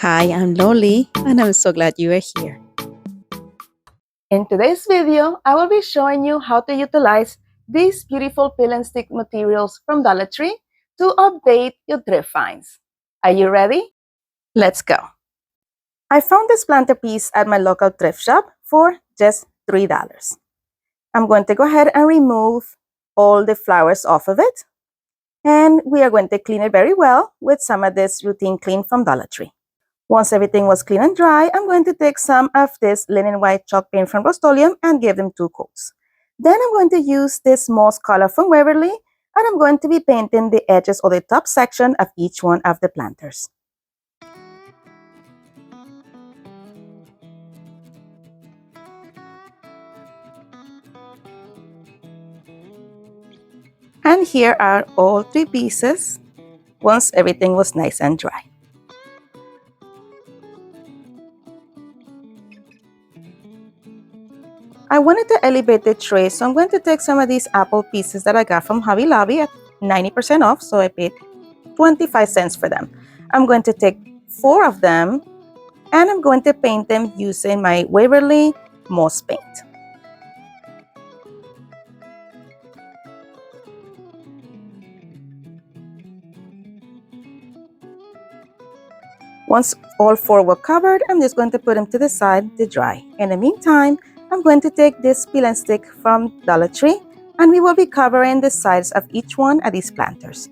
Hi, I'm Loli, and I'm so glad you are here. In today's video, I will be showing you how to utilize these beautiful peel and stick materials from Dollar Tree to update your thrift finds. Are you ready? Let's go. I found this planter piece at my local thrift shop for just $3. I'm going to go ahead and remove all the flowers off of it, and we are going to clean it very well with some of this routine clean from Dollar Tree. Once everything was clean and dry, I'm going to take some of this linen white chalk paint from Rust-Oleum and give them 2 coats. Then I'm going to use this moss color from Waverly, and I'm going to be painting the edges or the top section of each one of the planters. And here are all 3 pieces once everything was nice and dry. I wanted to elevate the tray, so I'm going to take some of these apple pieces that I got from Hobby Lobby at 90% off, so I paid 25 cents for them. I'm going to take 4 of them, and I'm going to paint them using my Waverly Moss paint. Once all 4 were covered, I'm just going to put them to the side to dry. In the meantime, I'm going to take this peel and stick from Dollar Tree, and we will be covering the sides of each one of these planters.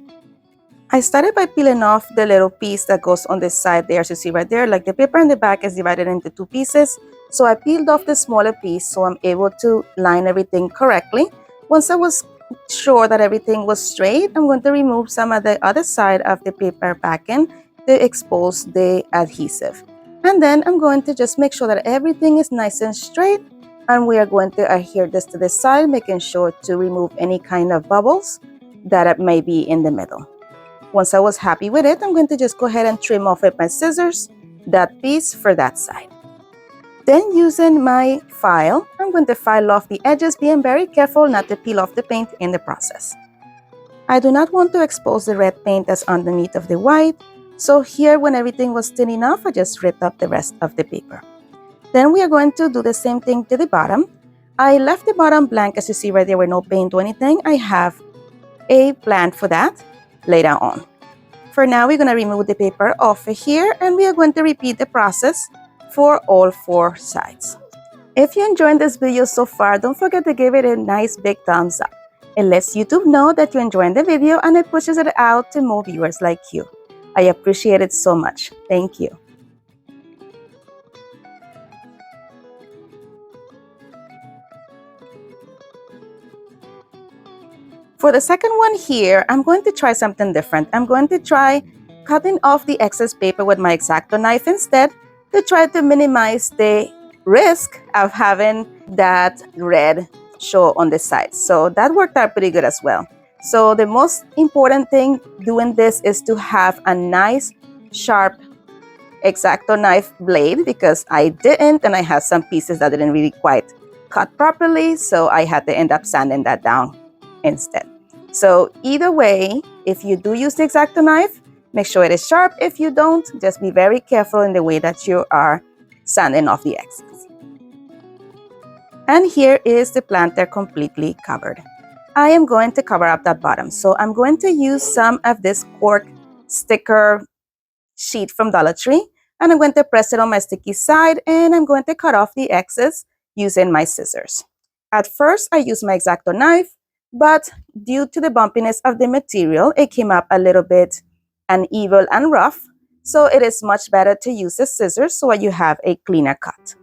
I started by peeling off the little piece that goes on the side there, as you see right there. Like the paper in the back is divided into 2 pieces. So I peeled off the smaller piece so I'm able to line everything correctly. Once I was sure that everything was straight, I'm going to remove some of the other side of the paper backing to expose the adhesive. And then I'm going to just make sure that everything is nice and straight. And we are going to adhere this to the side, making sure to remove any kind of bubbles that may be in the middle. Once I was happy with it, I'm going to just go ahead and trim off with my scissors that piece for that side. Then using my file, I'm going to file off the edges, being very careful not to peel off the paint in the process. I do not want to expose the red paint that's underneath of the white, so here when everything was thin enough, I just ripped up the rest of the paper. Then we are going to do the same thing to the bottom. I left the bottom blank, as you see right there, with no paint or anything. I have a plan for that later on. For now, we're going to remove the paper off of here, and we are going to repeat the process for all 4 sides. If you're enjoying this video so far, don't forget to give it a nice big thumbs up. It lets YouTube know that you're enjoying the video, and it pushes it out to more viewers like you. I appreciate it so much. Thank you. For the second one here, I'm going to try something different. I'm going to try cutting off the excess paper with my X-Acto knife instead, to try to minimize the risk of having that red show on the sides. So that worked out pretty good as well. So the most important thing doing this is to have a nice sharp X-Acto knife blade, because I didn't, and I had some pieces that didn't really quite cut properly, so I had to end up sanding that down instead. So either way, if you do use the X-Acto knife, make sure it is sharp. If you don't, just be very careful in the way that you are sanding off the excess. And here is the planter completely covered. I am going to cover up that bottom. So I'm going to use some of this cork sticker sheet from Dollar Tree, and I'm going to press it on my sticky side, and I'm going to cut off the excess using my scissors. At first, I used my X-Acto knife, but due to the bumpiness of the material, it came up a little bit uneven and rough, so it is much better to use the scissors so you have a cleaner cut.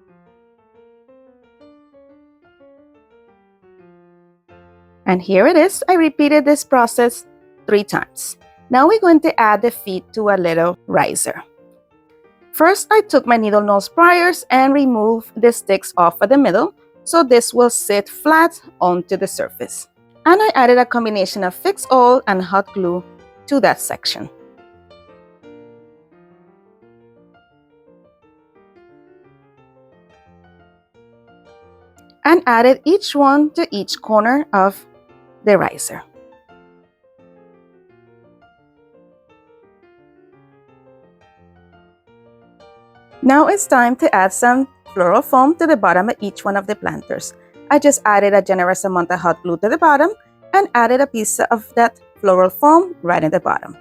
And here it is. I repeated this process 3 times. Now we're going to add the feet to a little riser. First, I took my needle nose pliers and removed the sticks off of the middle, so this will sit flat onto the surface. And I added a combination of Fix All and hot glue to that section. And added each one to each corner of the riser. Now it's time to add some floral foam to the bottom of each one of the planters. I just added a generous amount of hot glue to the bottom and added a piece of that floral foam right in the bottom.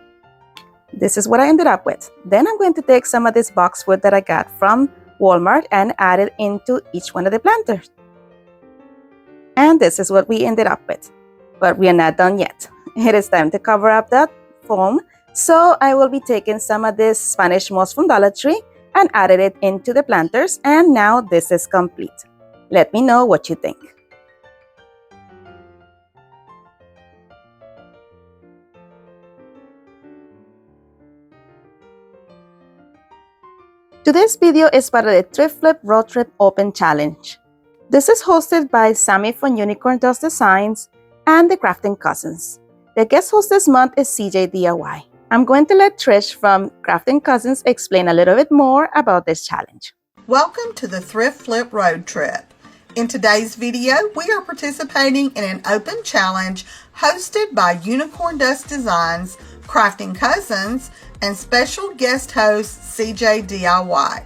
This is what I ended up with. Then I'm going to take some of this boxwood that I got from Walmart and add it into each one of the planters. And this is what we ended up with. But we are not done yet. It is time to cover up that foam. So I will be taking some of this Spanish moss from Dollar Tree and added it into the planters. And now this is complete. Let me know what you think. Today's video is part of the Thrift Flip Road Trip Open Challenge. This is hosted by Sammy from Unicorn Does Designs and the Crafting Cousins. The guest host this month is CJ DIY. I'm going to let Trish from Crafting Cousins explain a little bit more about this challenge. Welcome to the Thrift Flip Road Trip. In today's video, we are participating in an open challenge hosted by Unicorn Dust Designs, Crafting Cousins, and special guest host CJ DIY.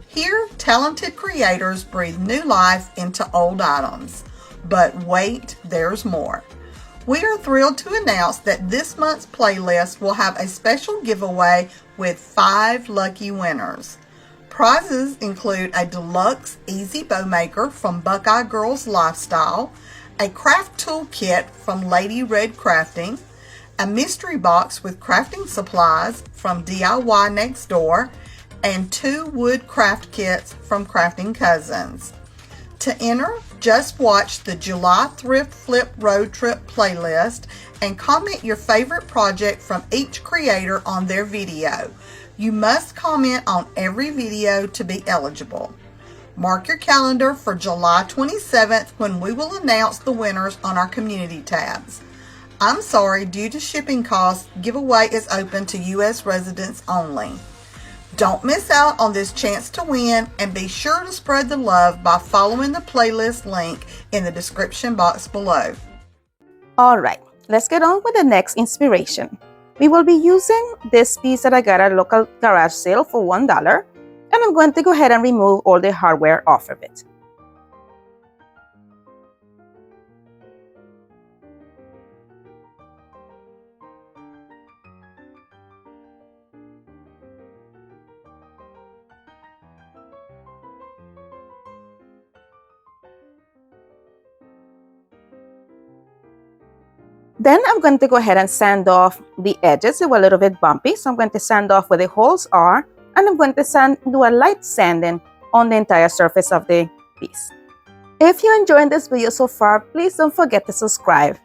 Here, talented creators breathe new life into old items. But wait, there's more. We are thrilled to announce that this month's playlist will have a special giveaway with 5 lucky winners. Prizes include a deluxe easy bow maker from Buckeye Girls Lifestyle, a craft tool kit from Lady Red Crafting, a mystery box with crafting supplies from DIY Next Door, and 2 wood craft kits from Crafting Cousins. To enter, just watch the July Thrift Flip Road Trip playlist and comment your favorite project from each creator on their video. You must comment on every video to be eligible. Mark your calendar for July 27th when we will announce the winners on our community tabs. I'm sorry, due to shipping costs, giveaway is open to U.S. residents only. Don't miss out on this chance to win and be sure to spread the love by following the playlist link in the description box below. Alright, let's get on with the next inspiration. We will be using this piece that I got at a local garage sale for $1, and I'm going to go ahead and remove all the hardware off of it. Then I'm going to go ahead and sand off the edges. They were a little bit bumpy, so I'm going to sand off where the holes are, and I'm going to do a light sanding on the entire surface of the piece. If you're enjoying this video so far, please don't forget to subscribe.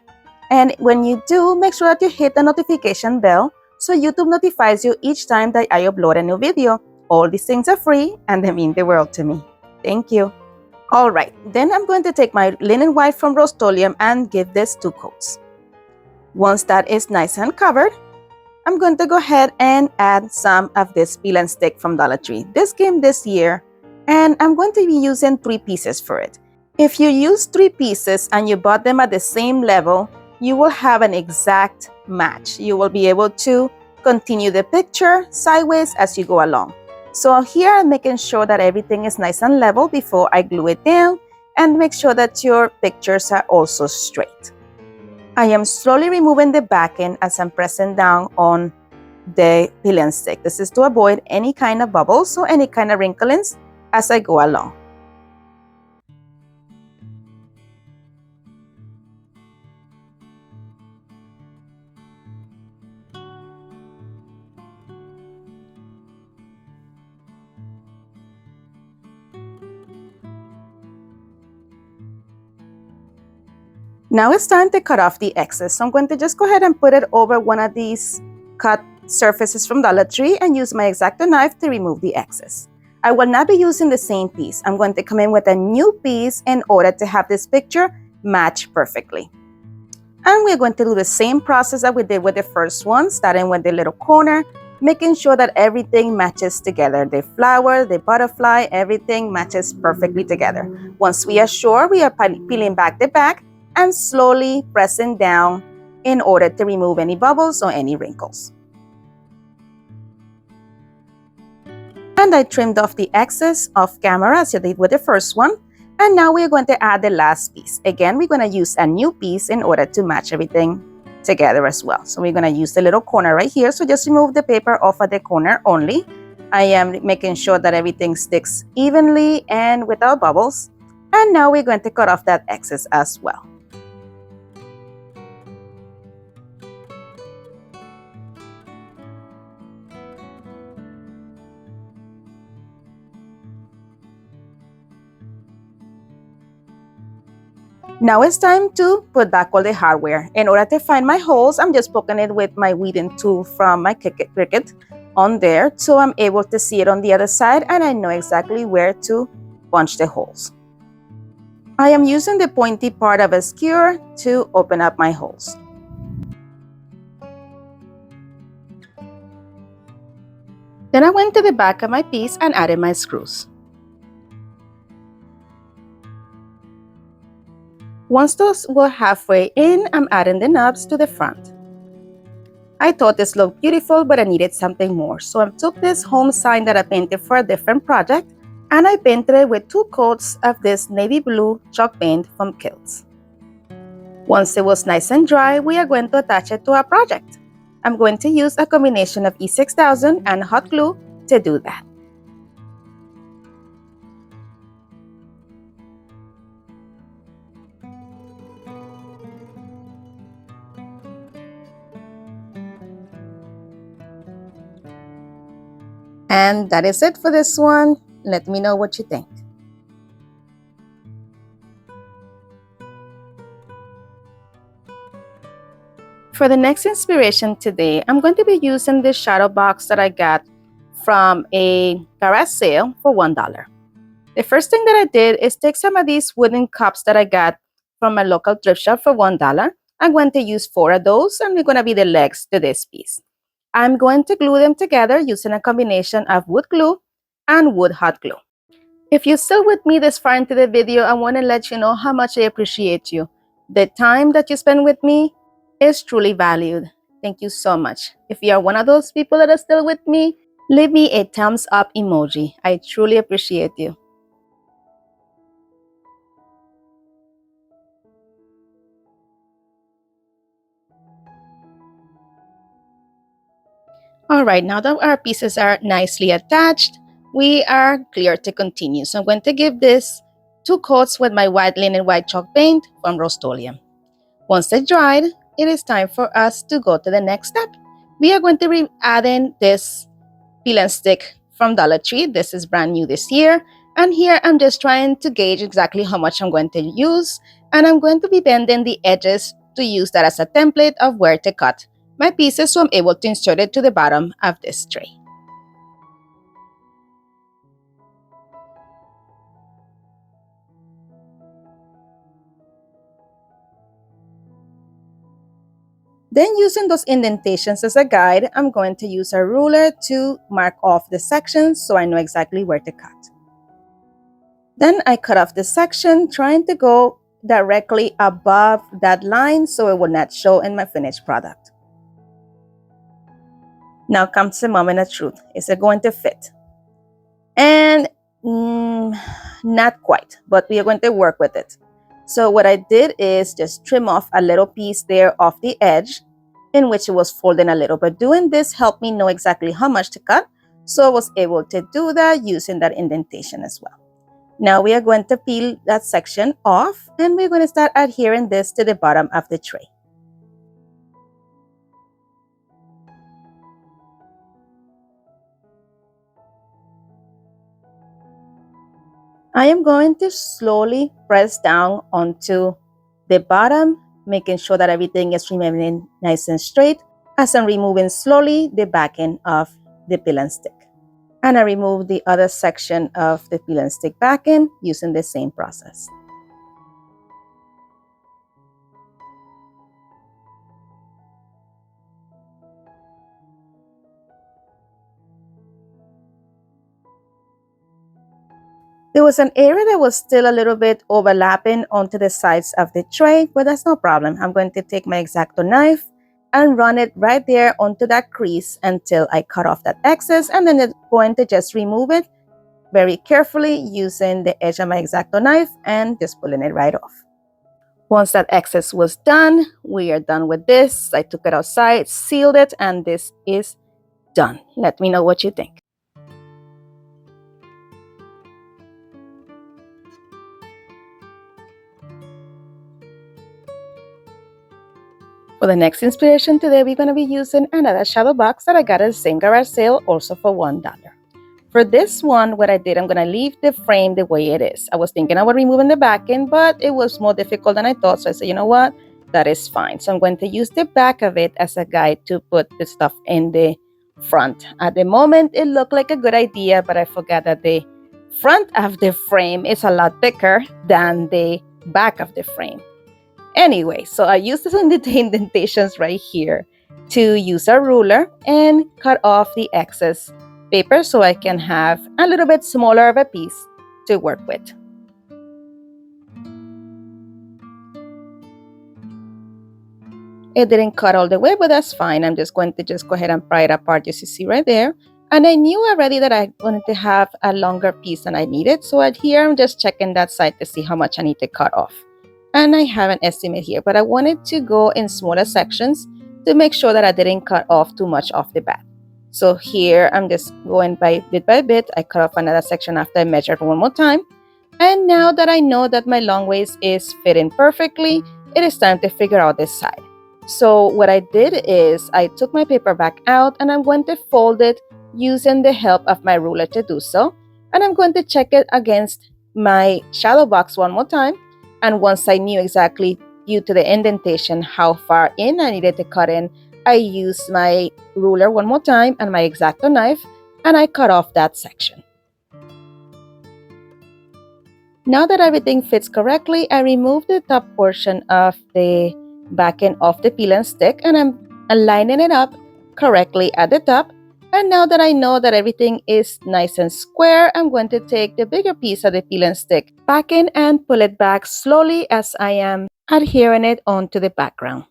And when you do, make sure that you hit the notification bell so YouTube notifies you each time that I upload a new video. All these things are free and they mean the world to me. Thank you. Alright, then I'm going to take my linen white from Rust-Oleum and give this 2 coats. Once that is nice and covered, I'm going to go ahead and add some of this peel and stick from Dollar Tree. This came this year, and I'm going to be using 3 pieces for it. If you use 3 pieces and you bought them at the same level, you will have an exact match. You will be able to continue the picture sideways as you go along. So here I'm making sure that everything is nice and level before I glue it down, and make sure that your pictures are also straight. I am slowly removing the backing as I'm pressing down on the peel and stick. This is to avoid any kind of bubbles or any kind of wrinklings as I go along. Now it's time to cut off the excess. So I'm going to just go ahead and put it over one of these cut surfaces from Dollar Tree and use my X-Acto knife to remove the excess. I will not be using the same piece. I'm going to come in with a new piece in order to have this picture match perfectly. And we're going to do the same process that we did with the first one, starting with the little corner, making sure that everything matches together. The flower, the butterfly, everything matches perfectly together. Once we are sure, we are peeling back the back and slowly pressing down in order to remove any bubbles or any wrinkles. And I trimmed off the excess off camera as I did with the first one. And now we're going to add the last piece. Again, we're going to use a new piece in order to match everything together as well. So we're going to use the little corner right here. So just remove the paper off at the corner only. I am making sure that everything sticks evenly and without bubbles. And now we're going to cut off that excess as well. Now it's time to put back all the hardware. In order to find my holes, I'm just poking it with my weeding tool from my Cricut on there, so I'm able to see it on the other side and I know exactly where to punch the holes. I am using the pointy part of a skewer to open up my holes. Then I went to the back of my piece and added my screws. Once those were halfway in, I'm adding the knobs to the front. I thought this looked beautiful, but I needed something more. So I took this home sign that I painted for a different project and I painted it with 2 coats of this navy blue chalk paint from Kilts. Once it was nice and dry, we are going to attach it to our project. I'm going to use a combination of E6000 and hot glue to do that. And that is it for this one. Let me know what you think. For the next inspiration today, I'm going to be using this shadow box that I got from a garage sale for $1. The first thing that I did is take some of these wooden cups that I got from a local thrift shop for $1. I'm going to use 4 of those and they're going to be the legs to this piece. I'm going to glue them together using a combination of wood glue and wood hot glue. If you're still with me this far into the video, I want to let you know how much I appreciate you. The time that you spend with me is truly valued. Thank you so much. If you are one of those people that are still with me, leave me a thumbs up emoji. I truly appreciate you. All right, now that our pieces are nicely attached, we are clear to continue. So I'm going to give this 2 coats with my white linen white chalk paint from Rust-Oleum. Once they're dried, it is time for us to go to the next step. We are going to be adding this peel and stick from Dollar Tree. This is brand new this year. And here I'm just trying to gauge exactly how much I'm going to use. And I'm going to be bending the edges to use that as a template of where to cut my pieces so I'm able to insert it to the bottom of this tray. Then using those indentations as a guide, I'm going to use a ruler to mark off the sections so I know exactly where to cut. Then I cut off this section, trying to go directly above that line so it will not show in my finished product. Now comes the moment of truth. Is it going to fit? And not quite, but we are going to work with it. So what I did is just trim off a little piece there off the edge in which it was folding a little, but doing this helped me know exactly how much to cut. So I was able to do that using that indentation as well. Now we are going to peel that section off and we're going to start adhering this to the bottom of the tray. I am going to slowly press down onto the bottom, making sure that everything is remaining nice and straight as I'm removing slowly the back end of the peel and stick. And I remove the other section of the peel and stick back end using the same process. There was an area that was still a little bit overlapping onto the sides of the tray, but that's no problem. I'm going to take my X-Acto knife and run it right there onto that crease until I cut off that excess, and then I'm going to just remove it very carefully using the edge of my X-Acto knife and just pulling it right off. Once that excess was done, we are done with this. I took it outside, sealed it, and this is done. Let me know what you think. For the next inspiration today, we're going to be using another shadow box that I got at the same garage sale, also for $1. For this one, what I did, I'm going to leave the frame the way it is. I was thinking about removing the back end, but it was more difficult than I thought. So I said, you know what? That is fine. So I'm going to use the back of it as a guide to put the stuff in the front. At the moment, it looked like a good idea, but I forgot that the front of the frame is a lot thicker than the back of the frame. Anyway, so I used the indentations right here to use a ruler and cut off the excess paper so I can have a little bit smaller of a piece to work with. It didn't cut all the way, but that's fine. I'm just going to go ahead and pry it apart, as you see right there. And I knew already that I wanted to have a longer piece than I needed. So here I'm just checking that side to see how much I need to cut off. And I have an estimate here, but I wanted to go in smaller sections to make sure that I didn't cut off too much off the bat. So here I'm just going by bit. I cut off another section after I measured one more time. And now that I know that my long waist is fitting perfectly, it is time to figure out this side. So what I did is I took my paper back out and I'm going to fold it using the help of my ruler to do so. And I'm going to check it against my shadow box one more time. And once I knew exactly, due to the indentation, how far in I needed to cut in, I used my ruler one more time and my X-Acto knife, and I cut off that section. Now that everything fits correctly, I removed the top portion of the back end of the peel and stick, and I'm aligning it up correctly at the top. And now that I know that everything is nice and square, I'm going to take the bigger piece of the peel and stick back in and pull it back slowly as I am adhering it onto the background.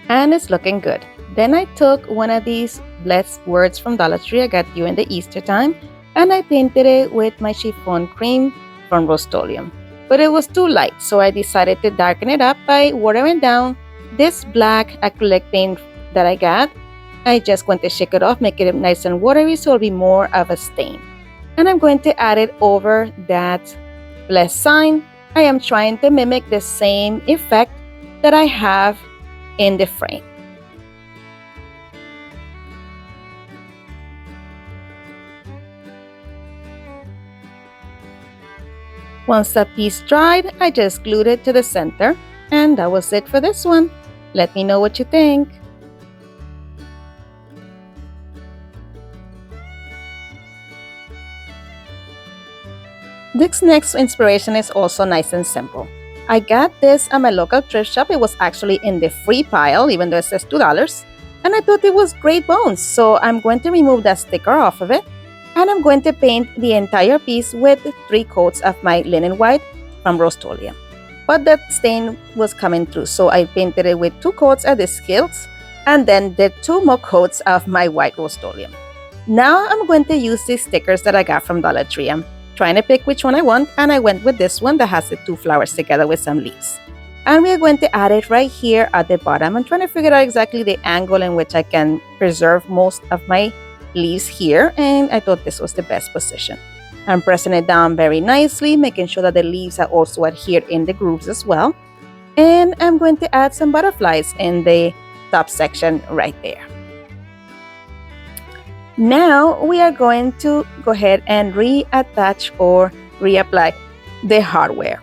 And it's looking good. Then I took one of these blessed words from Dollar Tree I got during the Easter time, and I painted it with my chiffon cream from Rust-Oleum. But it was too light, so I decided to darken it up by watering down this black acrylic paint that I got. I just going to shake it off, make it nice and watery so it'll be more of a stain. And I'm going to add it over that blessed sign. I am trying to mimic the same effect that I have in the frame. Once the piece dried, I just glued it to the center, and that was it for this one. Let me know what you think. This next inspiration is also nice and simple. I got this at my local thrift shop. It was actually in the free pile, even though it says $2. And I thought it was great bones, so I'm going to remove that sticker off of it. And I'm going to paint the entire piece with 3 coats of my linen white from Rust-Oleum. But that stain was coming through, so I painted it with 2 coats of the skills and then the 2 more coats of my white Rust-Oleum. Now I'm going to use these stickers that I got from Dollar Tree. I'm trying to pick which one I want, and I went with this one that has the 2 flowers together with some leaves. And we are going to add it right here at the bottom. I'm trying to figure out exactly the angle in which I can preserve most of my leaves here, and I thought this was the best position. I'm pressing it down very nicely, making sure that the leaves are also adhered in the grooves as well. And I'm going to add some butterflies in the top section right there. Now we are going to go ahead and reattach or reapply the hardware.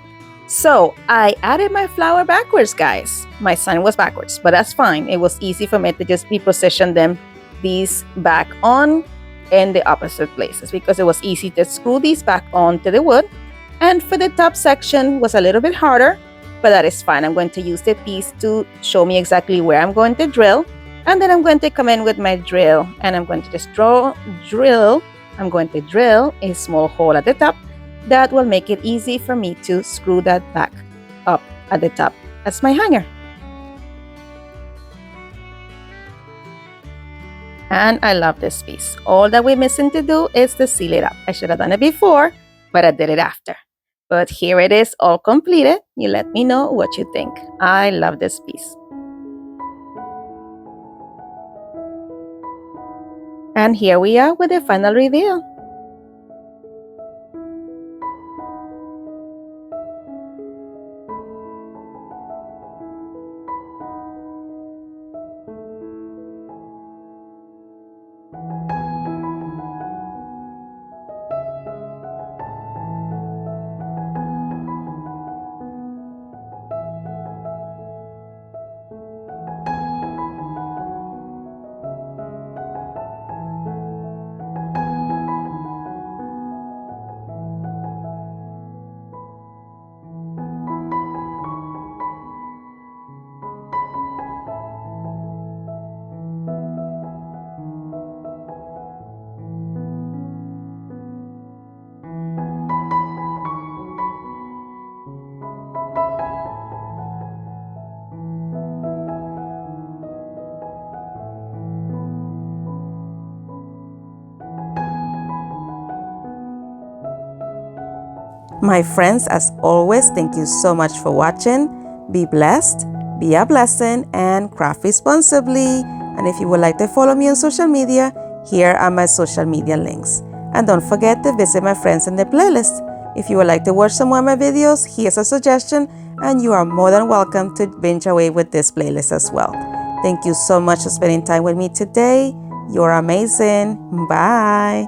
So I added my flower backwards, guys. My sign was backwards, but that's fine. It was easy for me to just reposition them these back on in the opposite places because it was easy to screw these back onto the wood. And for the top section was a little bit harder, but that is fine. I'm going to use the piece to show me exactly where I'm going to drill. And then I'm going to come in with my drill, and I'm going to just drill a small hole at the top that will make it easy for me to screw that back up at the top as my hanger. And I love this piece. All that we're missing to do is to seal it up. I should have done it before, but I did it after. But here it is, all completed. You let me know what you think. I love this piece. And here we are with the final reveal. My friends, as always, thank you so much for watching. Be blessed, be a blessing, and craft responsibly. And if you would like to follow me on social media, here are my social media links. And don't forget to visit my friends in the playlist. If you would like to watch some more of my videos, here's a suggestion, and you are more than welcome to binge away with this playlist as well. Thank you so much for spending time with me today. You're amazing. Bye.